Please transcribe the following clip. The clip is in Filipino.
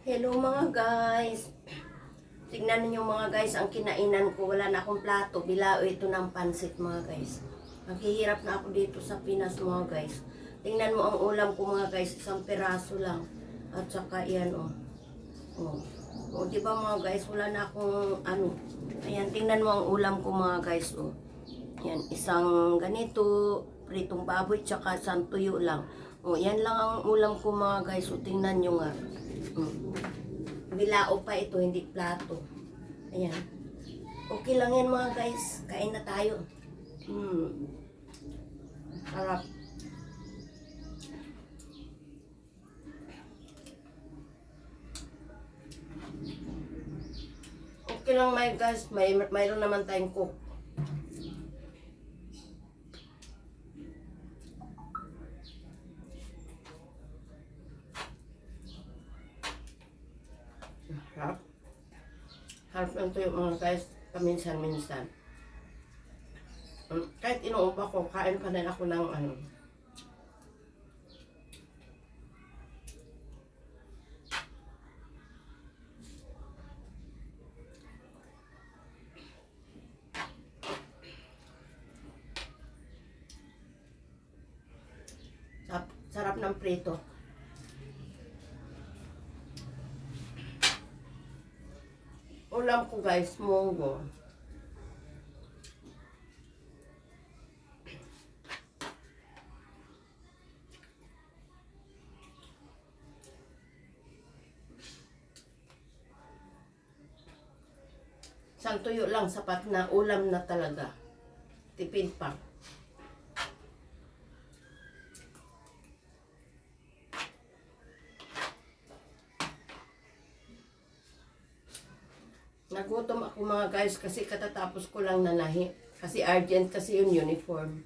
Hello mga guys. Tignan niyo mga guys, ang kinainan ko. Wala na akong plato. Bilao ito ng pansit mga guys. Naghihirap na ako dito sa Pinas mga guys. Tingnan mo ang ulam ko mga guys. Isang peraso lang. At saka yan oh. Oh, di ba mga guys, wala na akong ano. Ayan, tingnan mo ang ulam ko mga guys oh. Yan, isang ganito, pritong baboy, tsaka isang tuyo lang. Oh, yan lang ang ulam ko mga guys. O, tingnan nyo nga. Bilao pa ito, hindi plato. Ayan. Okay lang yan mga guys. Kain na tayo. Sarap. Okay lang mga guys. Mayroon naman tayong cook. Harap. Harap lang ito yung mga guys, paminsan-minsan. Kahit inuupa ko, kain pa rin ako ng ano. Sarap ng prito. Ulam ko guys, munggo. Isang tuyo lang, sapat na ulam na talaga. Tipid pa. Nagutom ako mga guys kasi katatapos ko lang nanahi. Kasi urgent kasi yung uniform.